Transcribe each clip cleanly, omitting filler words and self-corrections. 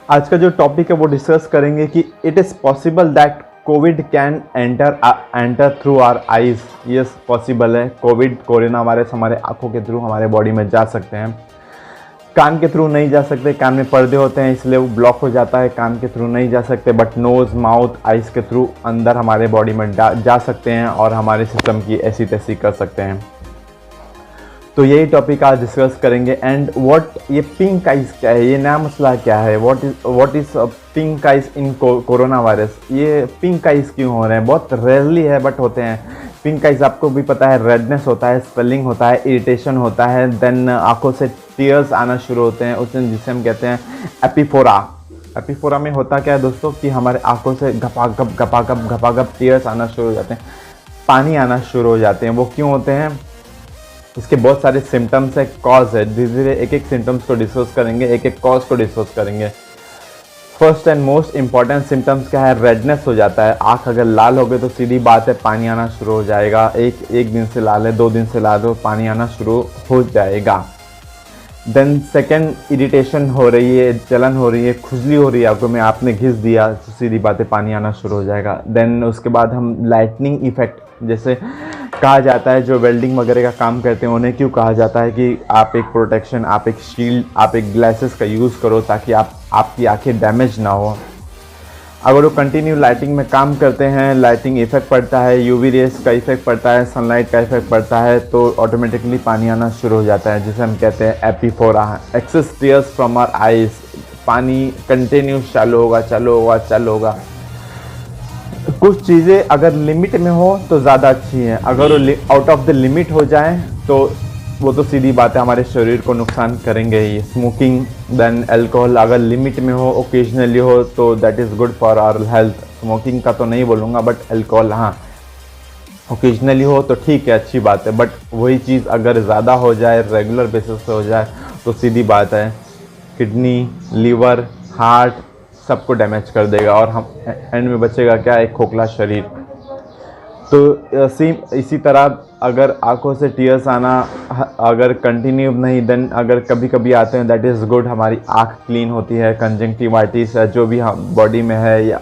आज का जो टॉपिक है वो डिस्कस करेंगे कि it is possible that Covid can enter through our eyes. Yes, possible है। कोरोना वायरस हमारे आंखों के थ्रू हमारे बॉडी में जा सकते हैं। कान के थ्रू नहीं जा सकते, कान में पर्दे होते हैं इसलिए वो ब्लॉक हो जाता है, कान के थ्रू नहीं जा सकते। बट नोज़, माउथ, आइज़ के थ्रू अंदर हमारे बॉडी में जा सकते हैं और हमारे सिस्टम की ऐसी तैसी कर सकते हैं। तो यही टॉपिक आज डिस्कस करेंगे। एंड ये पिंक आइज क्या है, ये नया मसला क्या है, what is pink eyes in corona virus. ये पिंक आइज क्यों हो रहे हैं? बहुत रेयरली है बट होते हैं। पिंक आइज आपको भी पता है, रेडनेस होता है, स्वेलिंग होता है, इरिटेशन होता है, देन आंखों से टीयर्स आना शुरू होते हैं, उस जिसे हम कहते हैं एपिफोरा। एपिफोरा में होता क्या है दोस्तों कि हमारे आंखों से घपाघप टीयर्स आना शुरू हो जाते हैं, पानी आना शुरू हो जाते हैं। वो क्यों होते हैं? इसके बहुत सारे सिम्टम्स है, कॉज है। धीरे धीरे एक एक सिम्टम्स को डिस्कस करेंगे, एक एक कॉज को डिस्कस करेंगे। First and most important symptoms क्या है? रेडनेस हो जाता है। आँख अगर लाल हो गए तो सीधी बात है पानी आना शुरू हो जाएगा। एक दिन से लाल है, 2 दिन से लाल हो, पानी आना शुरू हो जाएगा। देन सेकेंड, इरिटेशन हो रही है, जलन हो रही है, खुजली हो रही है आंखों में, आपने घिस दिया तो सीधी बातें पानी आना शुरू हो जाएगा। देन उसके बाद हम लाइटनिंग इफेक्ट, जैसे कहा जाता है जो वेल्डिंग वगैरह का काम करते हैं उन्हें क्यों कहा जाता है कि आप एक प्रोटेक्शन, आप एक शील्ड, आप एक ग्लासेस का यूज़ करो ताकि आपकी आंखें डैमेज ना हो। अगर वो कंटिन्यू लाइटिंग में काम करते हैं, लाइटिंग इफेक्ट पड़ता है, यूवी रेस का इफेक्ट पड़ता है, सनलाइट का इफेक्ट पड़ता है, तो ऑटोमेटिकली पानी आना शुरू हो जाता है, जिसे हम कहते हैं epiphora. Excess tears from our eyes, पानी कंटिन्यू चालू होगा। कुछ चीज़ें अगर लिमिट में हो तो ज़्यादा अच्छी हैं, अगर वो आउट ऑफ द लिमिट हो जाए तो वो तो सीधी बात है हमारे शरीर को नुकसान करेंगे ही। स्मोकिंग, देन अल्कोहल अगर लिमिट में हो, ओकेजनली हो तो that is good for our health. Smoking का तो नहीं बोलूँगा बट अल्कोहल हाँ ओकेजनली हो तो ठीक है, अच्छी बात है। बट वही चीज़ अगर ज़्यादा हो जाए, रेगुलर बेसिस पे हो जाए तो सीधी बात है किडनी, लीवर, हार्ट सबको डैमेज कर देगा और हम एंड में बचेगा क्या? एक खोखला शरीर। तो सेम इसी तरह अगर आंखों से टीयर्स आना अगर कंटिन्यू नहीं, देन अगर कभी कभी आते हैं दैट इज़ गुड, हमारी आँख क्लीन होती है, कंजंक्टिवाइटिस जो भी हम बॉडी में है या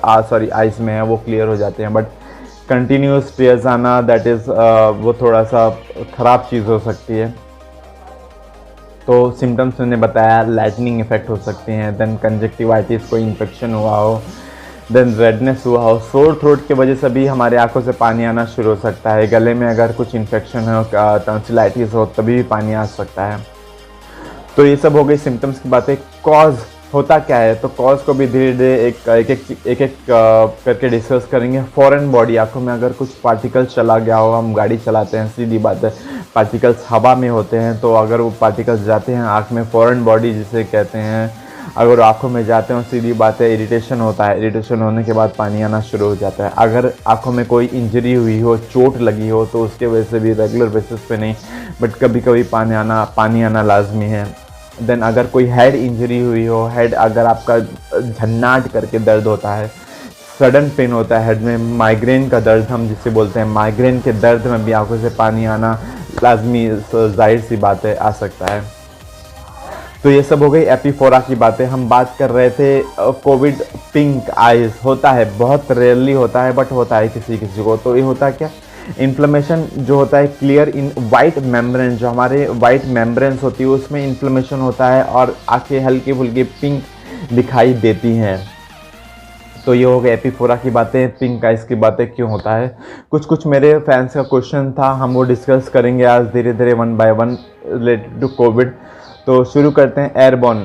आइज़ में है वो क्लियर हो जाते हैं। बट कंटिन्यूस टीयर्स आना दैट इज़ वो थोड़ा सा ख़राब चीज़ हो सकती है। तो सिम्टम्स मैंने बताया, लाइटनिंग इफेक्ट हो सकते हैं, देन कंजक्टिवाइटिस, कोई इन्फेक्शन हुआ हो, देन रेडनेस हुआ हो, सोर थ्रोट की वजह से भी हमारे आंखों से पानी आना शुरू हो सकता है। गले में अगर कुछ इन्फेक्शन हो, टॉन्सिलाइटिस हो, तभी भी पानी आ सकता है। तो ये सब हो गई सिम्टम्स की बातें। कॉज होता क्या है? तो कॉज को भी धीरे धीरे एक करके डिस्कस करेंगे। फॉरेन बॉडी, आंखों में अगर कुछ पार्टिकल चला गया हो, हम गाड़ी चलाते हैं, सीधी बात है पार्टिकल्स हवा में होते हैं, तो अगर वो पार्टिकल्स जाते हैं आँख में, फॉरेन बॉडी जिसे कहते हैं, अगर आंखों में जाते हैं सीधी बात है इरिटेशन होता है, इरिटेशन होने के बाद पानी आना शुरू हो जाता है। अगर आंखों में कोई इंजरी हुई हो, चोट लगी हो, तो उसके वजह से भी रेगुलर बेसिस पे नहीं बट कभी कभी पानी आना लाजमी है। देन अगर कोई हेड इंजरी हुई हो, हेड अगर आपका झन्नाट करके दर्द होता है, सडन पेन होता है हेड में, माइग्रेन का दर्द हम जिसे बोलते हैं, माइग्रेन के दर्द में भी आंखों से पानी आना लाजमी, जाहिर सी बात है, आ सकता है। तो ये सब हो गई एपिफोरा की बातें। हम बात कर रहे थे कोविड पिंक आइज होता है, बहुत रेयरली होता है बट होता है किसी किसी को। तो ये होता क्या? इन्फ्लेमेशन जो होता है क्लियर इन वाइट मेम्ब्रेन, जो हमारे वाइट मेम्ब्रेन्स होती है उसमें इन्फ्लेमेशन होता है और आंखें हल्की फुल्की पिंक दिखाई देती हैं। तो ये हो गया एपिफोरा की बातें। पिंक आइज की बातें क्यों होता है, कुछ मेरे फैंस का क्वेश्चन था, हम वो डिस्कस करेंगे आज धीरे धीरे 1 by 1 रिलेटेड टू कोविड। तो शुरू करते हैं। एयरबॉर्न,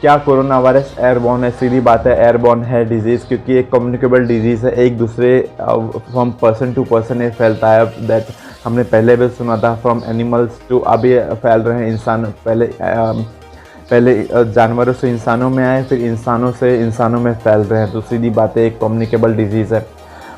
क्या कोरोना वायरस एयरबॉर्न है? सीधी बात है, एयरबॉर्न है डिजीज़, क्योंकि एक कम्युनिकेबल डिजीज़ है, एक दूसरे फ्रॉम पर्सन टू पर्सन ये फैलता है। दैट हमने पहले भी सुना था, फ्रॉम एनिमल्स टू, अभी फैल रहे हैं इंसान। पहले जानवरों से इंसानों में आए, फिर इंसानों से इंसानों में फैल रहे हैं। तो सीधी बात है एक कम्युनिकेबल डिजीज़ है।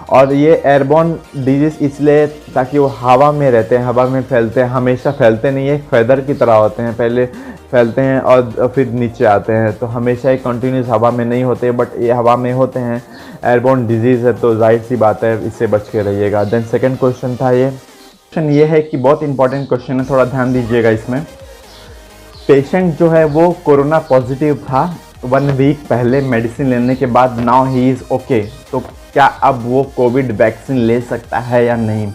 और ये एयरबॉर्न डिजीज़ इसलिए ताकि वो हवा में रहते हैं, हवा में फैलते हैं, हमेशा फैलते नहीं है, फेदर की तरह होते हैं, पहले फैलते हैं और फिर नीचे आते हैं। तो हमेशा एक कंटिन्यूस हवा में नहीं होते बट ये हवा में होते हैं। एयरबॉर्न डिजीज़ है तो जाहिर सी बात है इससे बच के रहिएगा। देन सेकेंड क्वेश्चन था, ये क्वेश्चन ये है कि बहुत इंपॉर्टेंट क्वेश्चन है, थोड़ा ध्यान दीजिएगा इसमें। पेशेंट जो है वो कोरोना पॉजिटिव था 1 वीक पहले मेडिसिन लेने के बाद नाउ ही इज़ ओके, तो क्या अब वो कोविड वैक्सीन ले सकता है या नहीं?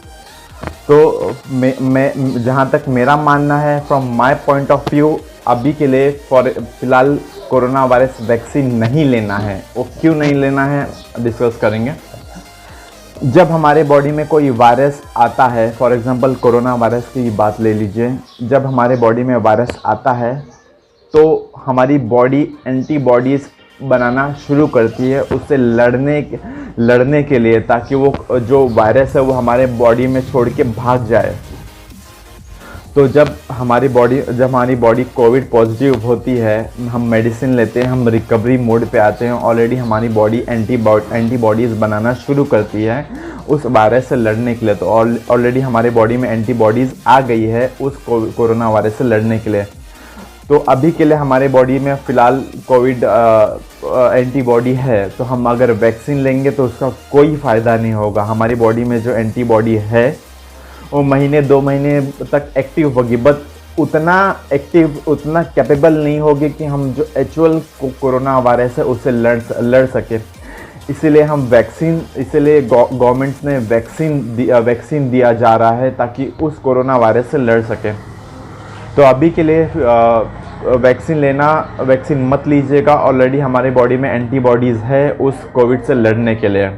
तो मैं जहाँ तक मेरा मानना है, from my point of view, अभी के लिए फिलहाल कोरोना वायरस वैक्सीन नहीं लेना है। वो क्यों नहीं लेना है डिस्कस करेंगे। जब हमारे बॉडी में कोई वायरस आता है, फॉर एग्जांपल कोरोना वायरस की बात ले लीजिए, जब हमारे बॉडी में वायरस आता है तो हमारी बॉडी एंटीबॉडीज़ बनाना शुरू करती है उससे लड़ने के लिए, ताकि वो जो वायरस है वो हमारे बॉडी में छोड़ के भाग जाए। तो जब हमारी बॉडी कोविड पॉजिटिव होती है, हम मेडिसिन लेते हैं, हम रिकवरी मोड पे आते हैं, ऑलरेडी हमारी बॉडी एंटीबॉडीज़ बनाना शुरू करती है उस वायरस से लड़ने के लिए। तो ऑलरेडी हमारे बॉडी में एंटीबॉडीज़ आ गई है उस कोरोना वायरस से लड़ने के लिए। तो अभी के लिए हमारे बॉडी में फ़िलहाल कोविड एंटीबॉडी है, तो हम अगर वैक्सीन लेंगे तो उसका कोई फ़ायदा नहीं होगा। हमारी बॉडी में जो एंटीबॉडी है वो महीने 2 महीने तक एक्टिव होगी, बट उतना कैपेबल नहीं होगी कि हम जो एक्चुअल कोरोना वायरस है उससे लड़ सके। इसीलिए गवर्नमेंट्स ने वैक्सीन दिया जा रहा है ताकि उस कोरोना वायरस से लड़ सके। तो अभी के लिए वैक्सीन मत लीजिएगा, ऑलरेडी हमारे बॉडी में एंटीबॉडीज़ है उस कोविड से लड़ने के लिए।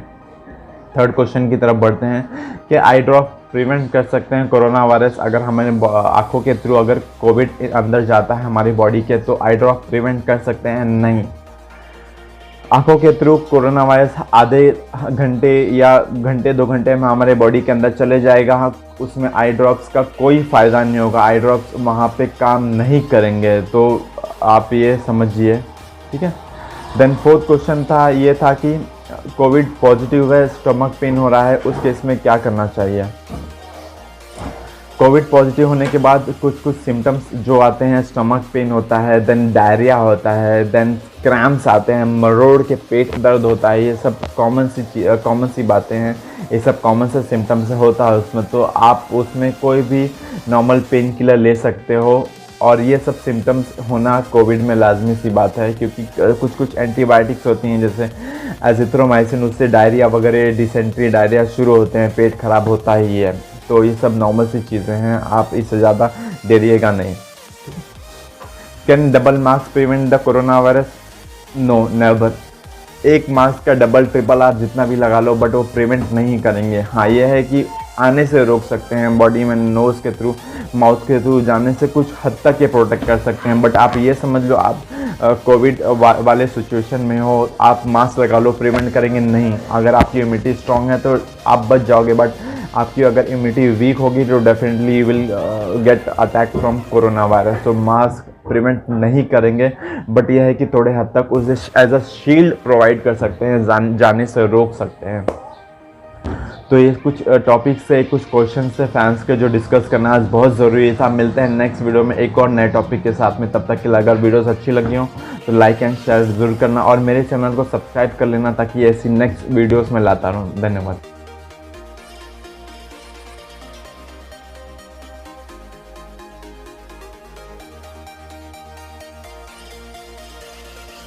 थर्ड क्वेश्चन की तरफ बढ़ते हैं कि आई ड्रॉप प्रिवेंट कर सकते हैं कोरोना वायरस? अगर हमारे आँखों के थ्रू अगर कोविड अंदर जाता है हमारी बॉडी के, तो आई ड्रॉप प्रिवेंट कर सकते हैं? नहीं। आँखों के थ्रू कोरोना वायरस आधे घंटे या घंटे 2 घंटे में हमारे बॉडी के अंदर चले जाएगा, उसमें आई ड्रॉप्स का कोई फ़ायदा नहीं होगा, आई ड्रॉप्स वहाँ पे काम नहीं करेंगे, तो आप ये समझिए, ठीक है। देन फोर्थ क्वेश्चन ये था कि कोविड पॉजिटिव है, स्टमक पेन हो रहा है, उस केस में क्या करना चाहिए? कोविड पॉजिटिव होने के बाद कुछ सिम्टम्स जो आते हैं, स्टमक पेन होता है, देन डायरिया होता है, देन क्रैम्प्स आते हैं, मरोड़ के पेट दर्द होता है, ये सब कॉमन सी बातें हैं, ये सब कॉमन से सिम्टम्स होता है उसमें। तो आप उसमें कोई भी नॉर्मल पेन किलर ले सकते हो, और ये सब सिम्टम्स होना कोविड में लाजमी सी बात है, क्योंकि कुछ एंटीबायोटिक्स होती हैं जैसे एजिथ्रोमाइसिन, उससे डायरिया वगैरह, डिसेंट्री, डायरिया शुरू होते हैं, पेट खराब होता ही है। तो ये सब नॉर्मल सी चीज़ें हैं, आप इससे ज़्यादा डरिएगा नहीं। Can double mask prevent the corona virus? No, never. एक मास्क का डबल ट्रिपल आप जितना भी लगा लो, बट वो प्रिवेंट नहीं करेंगे। हाँ, ये है कि आने से रोक सकते हैं, बॉडी में नोज़ के थ्रू, माउथ के थ्रू जाने से कुछ हद तक ये प्रोटेक्ट कर सकते हैं। बट आप ये समझ लो, आप कोविड वाले सिचुएशन में हो, आप मास्क लगा लो, प्रिवेंट करेंगे नहीं। अगर आपकी इम्यूनिटी स्ट्रांग है तो आप बच जाओगे, बट आपकी अगर इम्यूनिटी वीक होगी तो definitely you will get attack from corona virus. तो मास्क प्रिवेंट नहीं करेंगे, बट यह है कि थोड़े हद तक उसे एज अ शील्ड प्रोवाइड कर सकते हैं, जाने से रोक सकते हैं। तो ये कुछ टॉपिक से, कुछ क्वेश्चन से फैंस के जो डिस्कस करना आज बहुत ज़रूरी था। मिलते हैं नेक्स्ट वीडियो में एक और नए टॉपिक के साथ में। तब तक के लिए अगर वीडियोस अच्छी लगी हो तो लाइक एंड शेयर ज़रूर करना, और मेरे चैनल को सब्सक्राइब कर लेना ताकि ऐसी नेक्स्ट वीडियोस में लाता रहूँ। धन्यवाद।